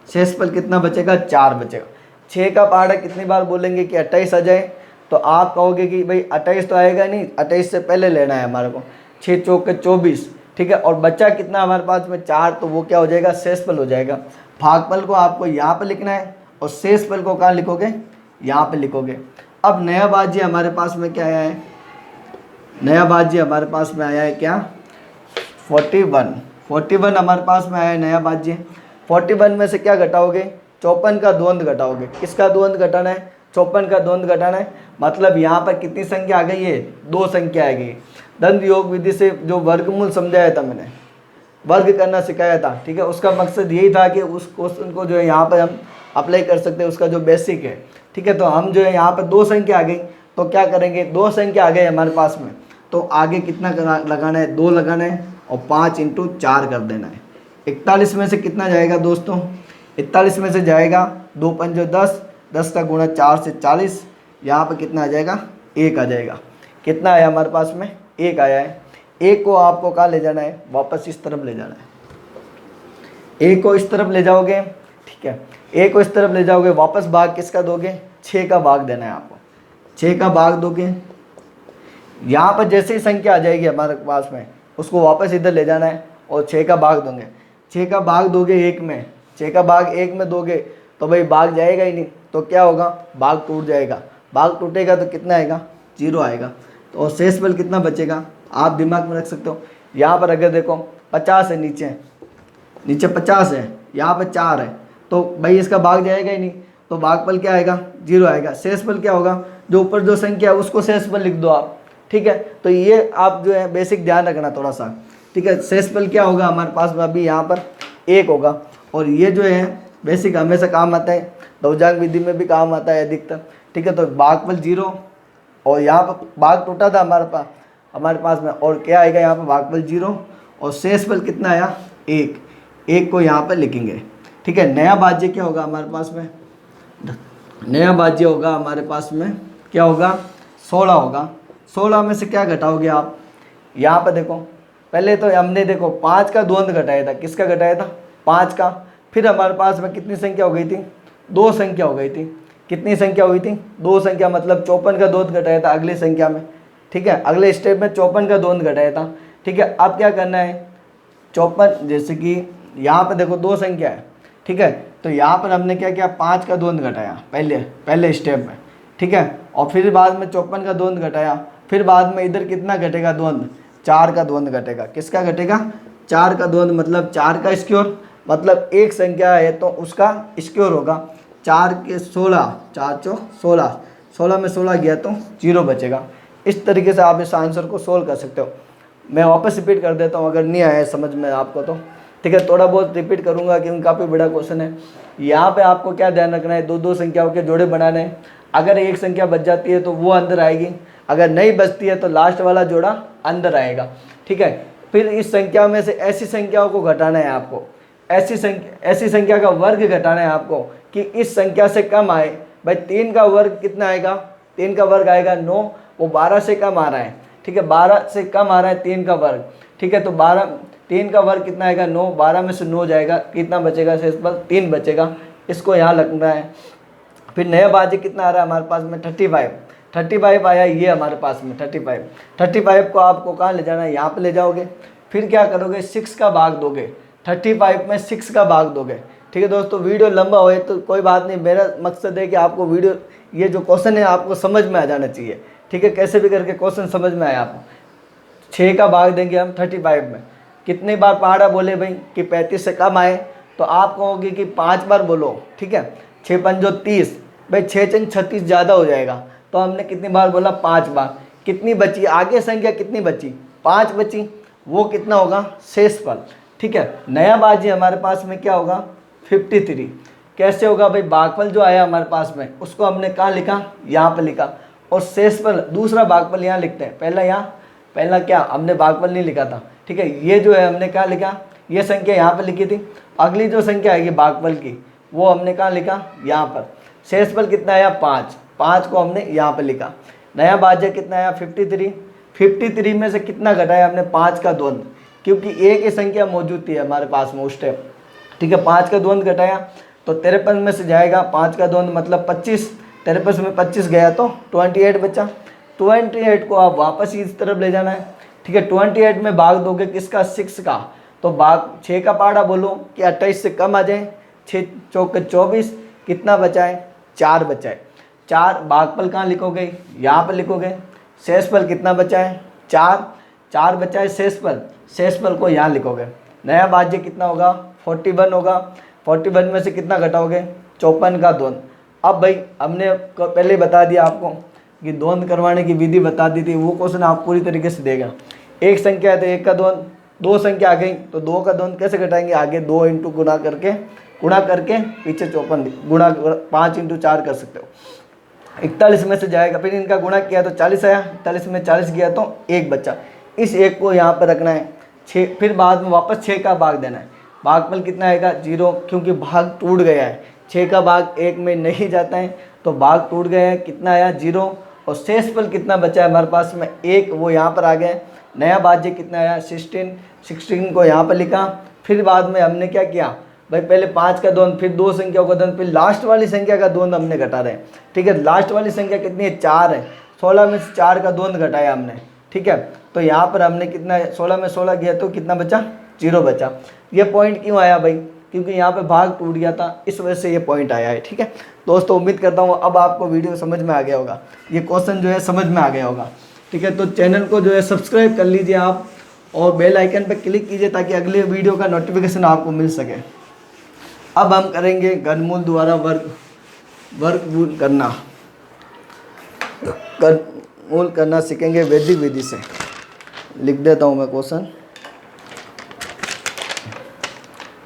शेषफल कितना बचेगा, 4 बचेगा। 6 का पहाड़ा कितनी बार बोलेंगे कि 28 आ जाए, तो आप कहोगे कि भाई 28 तो आएगा नहीं, 28 से पहले लेना है हमारे को। 6 चौक 24, ठीक है। और बच्चा कितना हमारे पास में, 4, तो वो क्या हो जाएगा, शेषफल हो जाएगा। भागफल को आपको यहाँ पे लिखना है और शेषफल को कहाँ लिखोगे, यहाँ पे लिखोगे। अब नया भाज्य हमारे पास में क्या आया है, नया भाज्य हमारे पास में आया है क्या, 41 हमारे पास में आया है नया भाज्य। 41 में से क्या घटाओगे, 54 का द्वंद्व घटाओगे। किसका द्वंद्व घटाना है, 54 का द्वंद्व घटाना है। मतलब यहाँ पर कितनी संख्या आ गई है, 2 संख्या आ गई। दंड योग विधि से जो वर्गमूल समझाया था मैंने, वर्ग करना सिखाया था, ठीक है। उसका मकसद यही था कि उस क्वेश्चन को जो है यहाँ पर हम अप्लाई कर सकते हैं, उसका जो बेसिक है। ठीक है, तो हम जो है यहाँ पे 2 संख्या आ गई, तो क्या करेंगे, 2 संख्या आ गए हमारे पास में, तो आगे कितना लगाना है, 2 लगाना है और 5 × 4 कर देना है। 41 में से कितना जाएगा दोस्तों, 41 में से जाएगा 2 पंजो 10, 10 का गुणा 4 से 40, यहाँ पर कितना आ जाएगा, 1 आ जाएगा। कितना आया हमारे पास में, 1 आया है। 1 को आपको कहाँ ले जाना है, वापस इस तरफ ले जाना है। 1 को इस तरफ ले जाओगे, ठीक है, 1 को इस तरफ ले जाओगे, वापस भाग किसका दोगे, 6 का भाग देना है आपको। 6 का भाग दोगे, यहाँ पर जैसे ही संख्या आ जाएगी हमारे पास में, उसको वापस इधर ले जाना है और 6 का भाग दोगे। 6 का भाग दोगे 1 में, 6 का भाग 1 में दोगे तो भाई भाग जाएगा ही नहीं, तो क्या होगा, भाग टूट जाएगा। भाग टूटेगा तो कितना आएगा, 0 आएगा। तो और शेष बल कितना बचेगा, आप दिमाग में रख सकते हो। यहाँ पर अगर देखो 50 है, नीचे 50 है, यहाँ पर 4 है, तो भाई इसका भाग जाएगा ही नहीं, तो भागफल क्या आएगा, 0 आएगा। शेष बल क्या होगा, जो ऊपर जो संख्या है उसको शेष बल लिख दो आप। ठीक है, तो ये आप जो है बेसिक ध्यान रखना थोड़ा सा। ठीक है, शेष बल क्या होगा हमारे पास में, अभी यहाँ पर 1 होगा, और ये जो है बेसिक हमेशा काम आता है, बहुजांक विधि में भी काम आता है अधिकतर। ठीक है, तो भागफल 0 और यहाँ पर भाग टूटा था हमारे पास में, और क्या आएगा यहाँ पर, भागफल 0 और शेष बल कितना आया, 1 को यहाँ पर लिखेंगे। ठीक है, नया भाज्य क्या होगा हमारे पास में, नया भाज्य होगा हमारे पास में, क्या होगा, 16 होगा। 16 में से क्या घटाओगे आप, यहाँ पर देखो, पहले तो हमने देखो 5 का द्वंद घटाया था, किसका घटाया था, 5 का। फिर हमारे पास में कितनी संख्या हो गई थी, 2 संख्या हो गई थी। कितनी संख्या हुई थी, 2 संख्या, मतलब 54 का द्वंद घटाया था अगली संख्या में। ठीक है, अगले स्टेप में 54 का द्वंद घटाया था। ठीक है, अब क्या करना है, 54, जैसे कि यहाँ पर देखो 2 संख्या है। ठीक है, तो यहाँ पर हमने क्या किया, 5 का द्वंद घटाया पहले स्टेप में। ठीक है, और फिर बाद में 54 का द्वंद घटाया, फिर बाद में इधर कितना घटेगा द्वंद, 4 का द्वंद घटेगा। किसका घटेगा, 4 का द्वंद, मतलब 4 का स्क्वायर, मतलब एक संख्या है तो उसका स्क्वायर होगा। 4 के 16, 4 चौ 16, 16 में 16 गया तो 0 बचेगा। इस तरीके से आप इस आंसर को सोल्व कर सकते हो। मैं वापस रिपीट कर देता हूँ अगर नहीं आया समझ में आपको तो। ठीक है, थोड़ा बहुत रिपीट करूँगा क्योंकि काफ़ी बड़ा क्वेश्चन है। यहाँ पे आपको क्या ध्यान रखना है, 2 संख्याओं के जोड़े बनाने हैं। अगर एक संख्या बच जाती है तो वो अंदर आएगी, अगर नहीं बचती है तो लास्ट वाला जोड़ा अंदर आएगा। ठीक है, फिर इस संख्या में से ऐसी संख्याओं को घटाना है आपको, ऐसी संख्या का वर्ग घटाना है आपको कि इस संख्या से कम आए। भाई 3 का वर्ग कितना आएगा, 3 का वर्ग आएगा 9, वो 12 से कम आ रहा है। ठीक है, 12 से कम आ रहा है 3 का वर्ग। ठीक है, तो 3 का वर्ग कितना आएगा, 9, 12 में से 9 जाएगा, कितना बचेगा, शेष बल 3 बचेगा। इसको यहाँ लगना है। फिर नया भाज्य कितना आ रहा है हमारे पास में, 35 आया ये हमारे पास में 35 को आपको कहाँ ले जाना है, यहाँ पे ले जाओगे। फिर क्या करोगे, 6 का भाग दोगे, 35 में 6 का भाग दोगे। ठीक है दोस्तों, वीडियो लंबा होए तो कोई बात नहीं, मेरा मकसद है कि आपको वीडियो, ये जो क्वेश्चन है आपको समझ में आ जाना चाहिए। ठीक है, कैसे भी करके क्वेश्चन समझ में आया आपको। 6 का भाग देंगे हम 35 में, कितनी बार पहाड़ा बोले भाई कि 35 से कम आए, तो आप कहोगे कि 5 बार बोलो। ठीक है, 6 पंजो 30, भाई 6 चंग 36 ज़्यादा हो जाएगा, तो हमने कितनी बार बोला, 5 बार। कितनी बची आगे संख्या, कितनी बची, 5 बची, वो कितना होगा, शेष फल। ठीक है, नया भाज्य हमारे पास में क्या होगा, 53। कैसे होगा भाई, भागफल जो आया हमारे पास में उसको हमने कहाँ लिखा, यहाँ पे लिखा, और शेषफल दूसरा भागफल यहाँ लिखते हैं। पहला क्या हमने भागफल नहीं लिखा था। ठीक है, ये जो है हमने क्या लिखा, ये संख्या यहाँ पे लिखी थी, अगली जो संख्या आएगी भागफल की वो हमने कहाँ लिखा, यहाँ पर। शेषफल कितना आया, 5 को हमने यहाँ पे लिखा। नया भाज्य कितना आया, 53 में से कितना घटाया हमने, 5 का द्वंद, क्योंकि एक ही संख्या मौजूद थी हमारे पास में उस टाइम। ठीक है, 5 का द्वंद घटाया तो 53 में से जाएगा 5 का द्वंद, मतलब 25, 53 में 25 गया तो 28 बचा। 28 को आप वापस इस तरफ ले जाना है। ठीक है, 28 में भाग दोगे किसका, 6 का, तो भाग 6 का पहाड़ा बोलो कि 28 से कम आ जाए, 6 चौके 24, कितना बचा है, 4 बचा है। 4 भागफल कहाँ लिखोगे, यहाँ पर लिखोगे। शेषफल कितना बचा है, 4 बचा है शेषफल को यहाँ लिखोगे। नया भाज्य कितना होगा, 41 होगा। 41 में से कितना घटाओगे, 54 का द्वंद। अब भाई हमने पहले बता दिया आपको कि द्वंद करवाने की विधि बता दी थी, वो क्वेश्चन आप पूरी तरीके से देगा। एक संख्या है तो 1 का द्वंद, दो संख्या आ गई तो 2 का द्वंद्व कैसे घटाएंगे, आगे 2 इंटू गुणा करके पीछे 54 गुणा 5 इंटू 4 कर सकते हो। 41 में से जाएगा, फिर इनका गुणा किया तो 40 आया, 41 में 40 गया तो 1 बचा। इस 1 को यहाँ पर रखना है 6, फिर बाद में वापस 6 का भाग देना है। भागफल कितना आएगा 0, क्योंकि भाग टूट गया है। 6 का भाग 1 में नहीं जाता है तो भाग टूट गया है, कितना आया 0। और शेषफल कितना बचा है हमारे पास में 1, वो यहाँ पर आ गया। नया भाज्य कितना आया 16 को यहाँ पर लिखा। फिर बाद में हमने क्या किया भाई, पहले 5 का द्वंद्व, फिर 2 संख्याओं का द्वंद्व, फिर लास्ट वाली संख्या का द्वंद्व हमने घटा रहे हैं। ठीक है, लास्ट वाली संख्या कितनी है 4 है, 16 में से 4 का द्वंद्व घटाया हमने। ठीक है, तो यहाँ पर हमने कितना है 16 में 16 गया तो कितना बचा 0 बचा। ये पॉइंट क्यों आया भाई, क्योंकि यहाँ पे भाग टूट गया था, इस वजह से ये पॉइंट आया है। ठीक है दोस्तों, उम्मीद करता हूँ अब आपको वीडियो समझ में आ गया होगा, ये क्वेश्चन जो है समझ में आ गया होगा। ठीक है, तो चैनल को जो है सब्सक्राइब कर लीजिए आप और बेल आइकन पर क्लिक कीजिए ताकि अगले वीडियो का नोटिफिकेशन आपको मिल सके। अब हम करेंगे घनमूल द्वारा वर्गमूल करना सीखेंगे वैदिक विधि से। लिख देता हूँ मैं क्वेश्चन।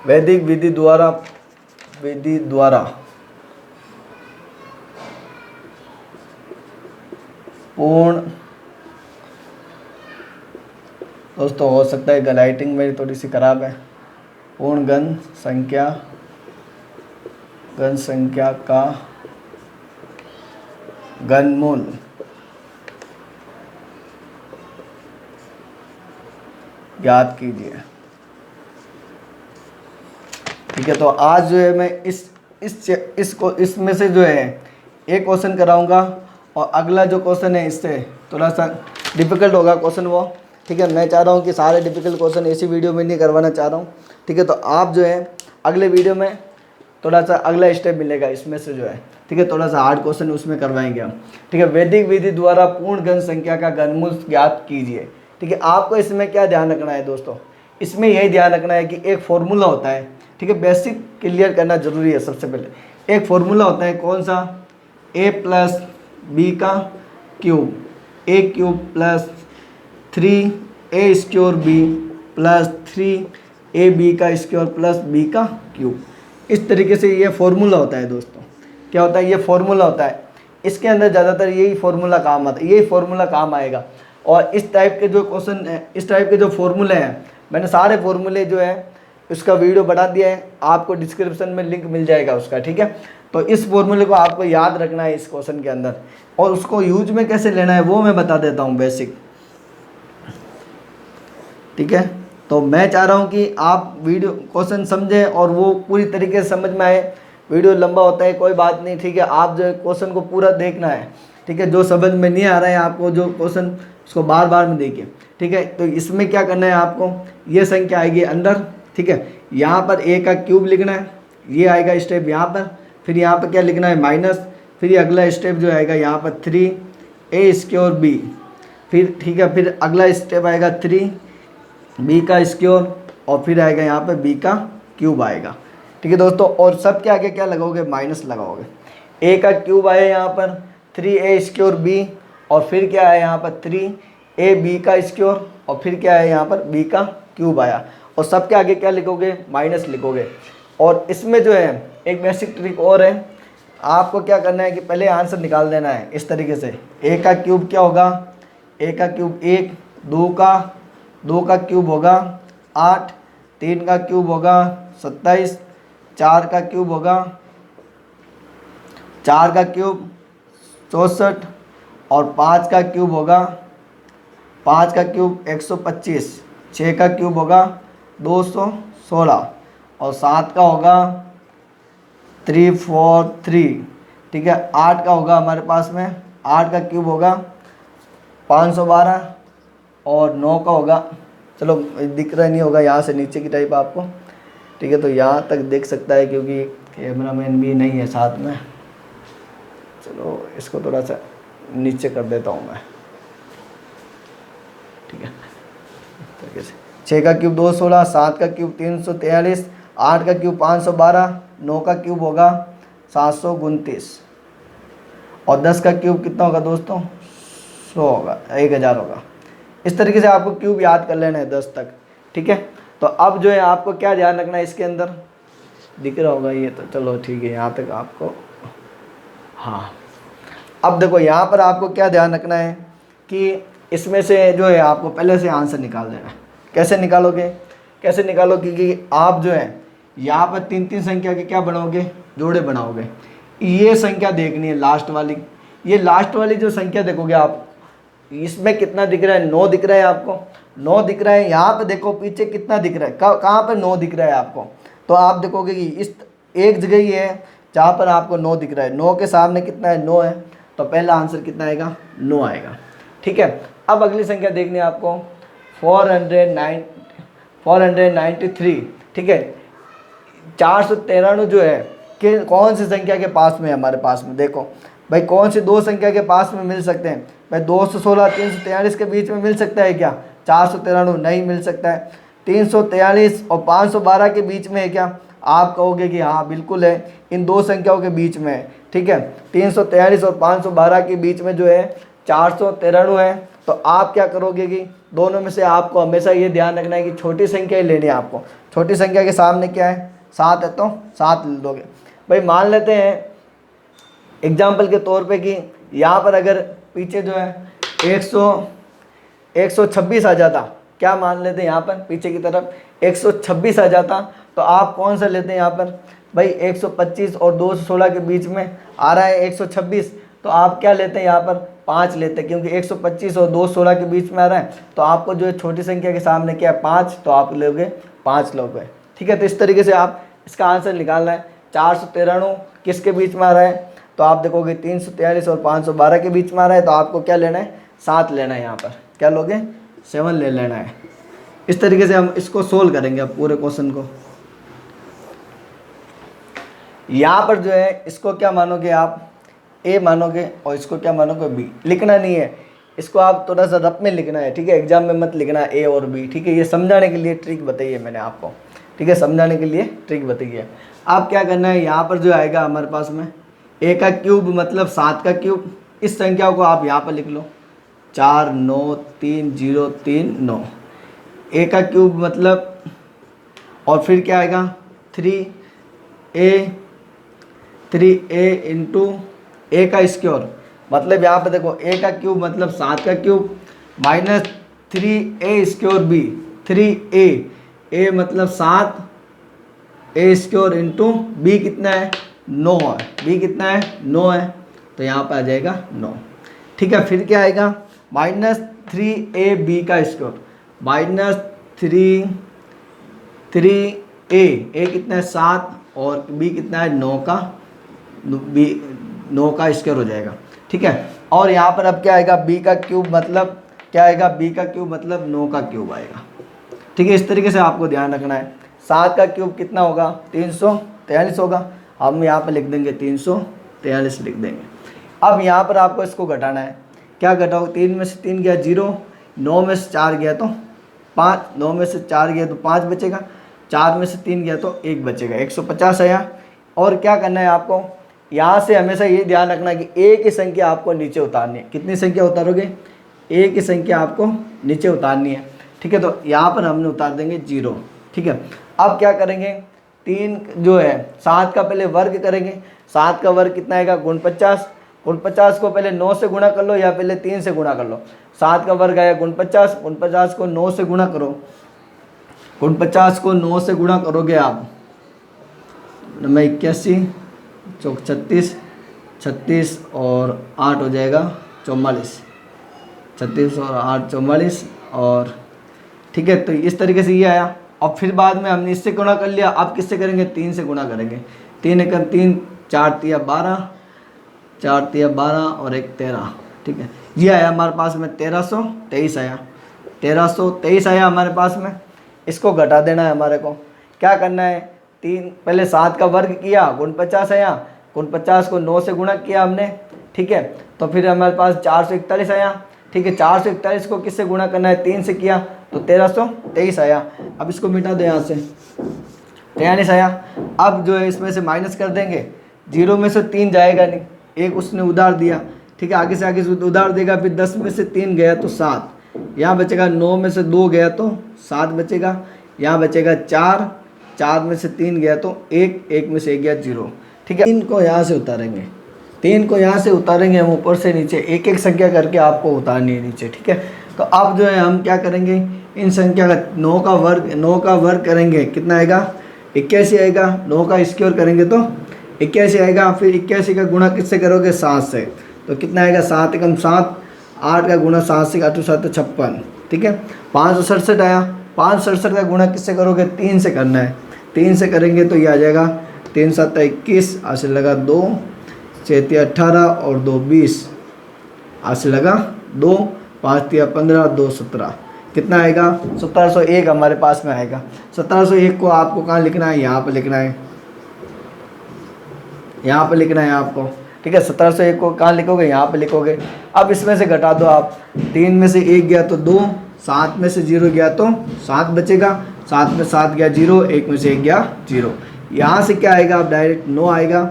वैदिक विधि द्वारा पूर्ण, दोस्तों हो सकता है लाइटिंग मेरी थोड़ी सी खराब है, पूर्ण घन संख्या का घनमूल ज्ञात कीजिए। ठीक है, तो आज जो है मैं इसमें से जो है एक क्वेश्चन कराऊंगा और अगला जो क्वेश्चन है इससे थोड़ा सा डिफिकल्ट होगा क्वेश्चन वो। ठीक है, मैं चाह रहा हूँ कि सारे डिफिकल्ट क्वेश्चन इसी वीडियो में नहीं करवाना चाह रहा हूँ। ठीक है, तो आप जो है अगले वीडियो में थोड़ा सा अगला स्टेप मिलेगा इसमें से जो है। ठीक है, थोड़ा सा हार्ड क्वेश्चन उसमें करवाएंगे हम। ठीक है, वैदिक विधि द्वारा पूर्ण घन संख्या का घनमूल ज्ञात कीजिए। ठीक है, आपको इसमें क्या ध्यान रखना है दोस्तों, इसमें यही ध्यान रखना है कि एक फॉर्मूला होता है। ठीक है, बेसिक क्लियर करना जरूरी है। सबसे पहले एक फॉर्मूला होता है, कौन सा, a प्लस बी का cube, a cube plus 3a square b plus 3ab का स्क्वायर प्लस b का क्यूब। इस तरीके से ये फॉर्मूला होता है दोस्तों। क्या होता है, ये फॉर्मूला होता है। इसके अंदर ज़्यादातर यही फॉर्मूला काम आता है, यही फॉर्मूला काम आएगा। और इस टाइप के जो क्वेश्चन है, इस टाइप के जो फॉर्मूले हैं, मैंने सारे फॉर्मूले जो है उसका वीडियो बना दिया है, आपको डिस्क्रिप्शन में लिंक मिल जाएगा उसका। ठीक है, तो इस फॉर्मूले को आपको याद रखना है इस क्वेश्चन के अंदर, और उसको यूज में कैसे लेना है वो मैं बता देता हूँ बेसिक। ठीक है, तो मैं चाह रहा हूँ कि आप वीडियो क्वेश्चन समझें और वो पूरी तरीके से समझ में आए। वीडियो लंबा होता है कोई बात नहीं, ठीक है, आप जो क्वेश्चन को पूरा देखना है। ठीक है, जो समझ में नहीं आ रहा है आपको जो क्वेश्चन, उसको बार बार में देखिए। ठीक है, तो इसमें क्या करना है आपको, ये संख्या आएगी अंदर। ठीक है, यहाँ पर a का क्यूब लिखना है, ये आएगा स्टेप यहाँ पर। फिर यहाँ पर क्या लिखना है माइनस, फिर ये अगला स्टेप जो आएगा यहाँ पर 3a स्क्वायर b। फिर ठीक है, फिर अगला स्टेप आएगा 3b का स्क्वायर, और फिर आएगा यहाँ पर b का क्यूब आएगा। ठीक है दोस्तों, और सब के आगे क्या लगाओगे, माइनस लगाओगे। a का क्यूब आया यहाँ पर 3a स्क्वायर b, और फिर क्या है यहाँ पर 3ab का स्क्वायर, और फिर क्या है यहाँ पर b का क्यूब आया। और सबके आगे क्या लिखोगे, माइनस लिखोगे। और इसमें जो है एक बेसिक ट्रिक और है, आपको क्या करना है कि पहले आंसर निकाल देना है इस तरीके से। a का क्यूब क्या होगा, a का क्यूब 1, 2 का क्यूब होगा 8, 3 का क्यूब होगा 27, 4 का क्यूब होगा 4 का क्यूब 64, और 5 का क्यूब होगा 5 का क्यूब 125, 6 का क्यूब होगा 216, और 7 का होगा 343। ठीक है, 8 का होगा हमारे पास में, 8 का क्यूब होगा 512, और 9 का होगा, चलो दिख रहा नहीं होगा यहाँ से नीचे की टाइप आपको। ठीक है, तो यहाँ तक देख सकता है क्योंकि कैमरामैन भी नहीं है साथ में। चलो इसको थोड़ा सा नीचे कर देता हूँ मैं। ठीक है, तरीके से 6 का क्यूब 216, 7 का क्यूब 343, 8 का क्यूब 512, 9 का क्यूब होगा 729, और 10 का क्यूब कितना होगा दोस्तों, 100 होगा, 1000 होगा। इस तरीके से आपको क्यूब याद कर लेना है 10 तक। ठीक है। तो अब जो है आपको क्या ध्यान रखना है, इसके अंदर दिख रहा होगा ये, तो चलो ठीक है यहाँ तक आपको। हाँ, अब देखो यहाँ पर आपको क्या ध्यान रखना है कि इसमें से जो है आपको पहले से आंसर निकाल देना है। कैसे निकालोगे, कैसे निकालो कि आप जो है यहाँ पर 3 संख्या के क्या बनाओगे, जोड़े बनाओगे। ये संख्या देखनी है लास्ट वाली, ये लास्ट वाली जो संख्या देखोगे आप, इसमें कितना दिख रहा है, 9 दिख रहा है आपको, 9 दिख रहा है। यहाँ पे देखो पीछे कितना दिख रहा है, कहाँ पे 9 दिख रहा है आपको, तो आप देखोगे कि इस एक जगह ही है जहाँ पर आपको 9 दिख रहा है, 9 के सामने कितना है, 9 है, तो पहला आंसर कितना आएगा, 9 आएगा। ठीक है। अब अगली संख्या देखनी है आपको 493। ठीक है, 493 जो है कि कौन सी संख्या के पास में है हमारे पास में, देखो भाई कौन सी दो संख्या के पास में मिल सकते हैं भाई, 216 343 के बीच में मिल सकता है क्या, 493 नहीं मिल सकता है। 343 और 512 के बीच में है क्या, आप कहोगे कि हाँ बिल्कुल है, इन दो संख्याओं के बीच में है। ठीक है, 343 और 512 के बीच में जो है 493 है। तो आप क्या करोगे कि दोनों में से आपको हमेशा ये ध्यान रखना है कि छोटी संख्या ही लेनी है आपको। छोटी संख्या के सामने क्या है, 7 है, तो 7 ले दोगे। भाई मान लेते हैं एग्जाम्पल के तौर पे कि यहाँ पर अगर पीछे जो है 126 आ जाता, क्या मान लेते हैं यहाँ पर पीछे की तरफ 126 आ जाता, तो आप कौन सा लेते हैं यहाँ पर भाई, 125 और 216 के बीच में आ रहा है 126, तो आप क्या लेते हैं यहाँ पर 5 लेते हैं, क्योंकि 125 और 216 के बीच में आ रहा है, तो आपको जो है छोटी संख्या के सामने क्या है 5, तो आप लोगे 5 लोगे। ठीक है, तो इस तरीके से आप इसका आंसर निकालना है। 493 किसके बीच में आ रहा है, तो आप देखोगे 343 और 512 के बीच में आ रहा है, तो आपको क्या लेना है, 7 लेना है। यहाँ पर क्या लोगे, 7 ले लेना है। इस तरीके से हम इसको सोल्व करेंगे अब पूरे क्वेश्चन को। यहाँ पर जो है इसको क्या मानोगे आप, ए मानोगे, और इसको क्या मानोगे, बी। लिखना नहीं है इसको, आप थोड़ा सा रफ में लिखना है। ठीक है, एग्जाम में मत लिखना ए और बी। ठीक है, ये समझाने के लिए ट्रिक बताई है मैंने आपको। ठीक है, समझाने के लिए ट्रिक बताई है। आप क्या करना है, यहाँ पर जो आएगा हमारे पास में ए का क्यूब मतलब 7 का क्यूब, इस संख्या को आप यहाँ पर लिख लो 4 9 3 0 3 9। ए का क्यूब मतलब, और फिर क्या आएगा 3a इंटू ए का स्क्वायर, मतलब यहाँ पे देखो ए का क्यूब मतलब 7 का cube minus 3a square B, 3a A मतलब 7, ए स्क्वायर इंटू बी कितना है 9 है, बी कितना है 9 है, तो यहाँ पे आ जाएगा 9। ठीक है, फिर क्या आएगा माइनस 3ab का स्क्वायर माइनस 3a कितना है 7 और बी कितना है 9 का, बी 9 का स्क्वायर हो जाएगा। ठीक है, और यहाँ पर अब क्या आएगा, बी का क्यूब मतलब क्या आएगा, बी का क्यूब मतलब 9 का क्यूब आएगा। ठीक है, इस तरीके से आपको ध्यान रखना है। 7 का क्यूब कितना होगा, 343 होगा, हम यहाँ पर लिख देंगे 343 लिख देंगे। अब यहाँ पर आपको इसको घटाना है, क्या घटाओ, 3 में से 3 गया 0, 9 में से 4 गया तो 5, 9 में से 4 गया तो 5 बचेगा, 4 में से 3 गया तो 1 बचेगा, 150 आया। और क्या करना है आपको, यहाँ से हमेशा ये ध्यान रखना है कि ए की संख्या आपको नीचे उतारनी है। कितनी संख्या उतारोगे, ए की संख्या आपको नीचे उतारनी है। ठीक है, तो यहाँ पर हमने उतार देंगे 0। ठीक है, अब क्या करेंगे, 3 जो है 7 का पहले वर्ग करेंगे। 7 का वर्ग कितना आएगा, 49। 49 को पहले 9 से गुणा कर लो या पहले 3 से गुणा कर लो। 7 का वर्ग आया 49, 49 को 9 से गुणा करो, 49 को 9 से गुणा करोगे आप, 81 चौक 36, 36 और 8 हो जाएगा 44, 36 और 8 44। और ठीक है, तो इस तरीके से ये आया। और फिर बाद में हमने इससे गुणा कर लिया, अब किससे करेंगे, 3 से गुणा करेंगे। 3 एकम 3, 4 तिया 12, 4 तिया 12 और 1 13। ठीक है, ये आया हमारे पास में 1323 आया, 1323 आया हमारे पास में। इसको घटा देना है हमारे को, क्या करना है, 3 पहले 7 का वर्ग किया 49 आया, 49 को 9 से गुणा किया हमने। ठीक है, तो फिर हमारे पास 441 आया। ठीक है, 441 को किससे गुणा करना है, 3 से किया तो 1323 आया। अब इसको मिटा दो यहाँ से, 43 आया। अब जो है इसमें से माइनस कर देंगे, 0 में से 3 जाएगा नहीं, एक उसने उधार दिया। ठीक है, आगे से आगे उधार देगा, फिर 10 में से 3 गया तो 7, यहाँ बचेगा 9 में से 2 गया तो 7 बचेगा, यहाँ बचेगा 4, 4 में से 3 गया तो 1, 1 में से 1 गया 0। ठीक है, 3 को यहाँ से उतारेंगे, 3 को यहाँ से उतारेंगे हम ऊपर से नीचे, एक एक संख्या करके आपको उतारनी है नीचे। ठीक है, तो अब जो है हम क्या करेंगे, इन संख्या का 9 का वर्ग करेंगे, कितना आएगा 81 आएगा। 9 का स्क्वायर करेंगे तो 81 आएगा। फिर 81 का गुणा किससे करोगे, 7 से, तो कितना आएगा 7 एकम 7, 8 का गुणा 7 से, 8 7 56। ठीक है, 567 आया। 567 का गुणा किससे करोगे, 3 से करना है, 3 से करेंगे तो ये आ जाएगा 3 7 21, आज से लगा 2, 6 18 और 2 20, आज से लगा 2, 5 15, 2 17, कितना आएगा 1701 हमारे पास में आएगा। 1701 को आपको कहाँ लिखना है, यहाँ पर लिखना है, यहाँ पर लिखना है आपको। ठीक है, 1701 को कहाँ लिखोगे, यहाँ पे लिखोगे। अब इसमें से घटा दो आप, 3 में से 1 गया तो 2, 7 में से 0 गया तो 7 बचेगा, 7 में 7 गया 0, 1 में से 1 गया 0। यहाँ से क्या आएगा, अब डायरेक्ट 9 आएगा,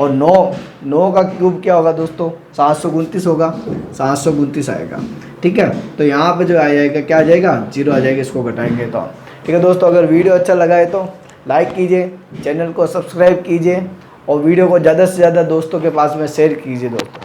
और 9 का क्यूब क्या होगा दोस्तों, 729 होगा, 729 आएगा। ठीक है, तो यहाँ पे जो आ जाएगा, क्या आ जाएगा 0 आ जाएगा, इसको घटाएंगे तो। ठीक है दोस्तों, अगर वीडियो अच्छा लगा है तो लाइक कीजिए, चैनल को सब्सक्राइब कीजिए और वीडियो को ज़्यादा से ज़्यादा दोस्तों के पास में शेयर कीजिए दोस्तों।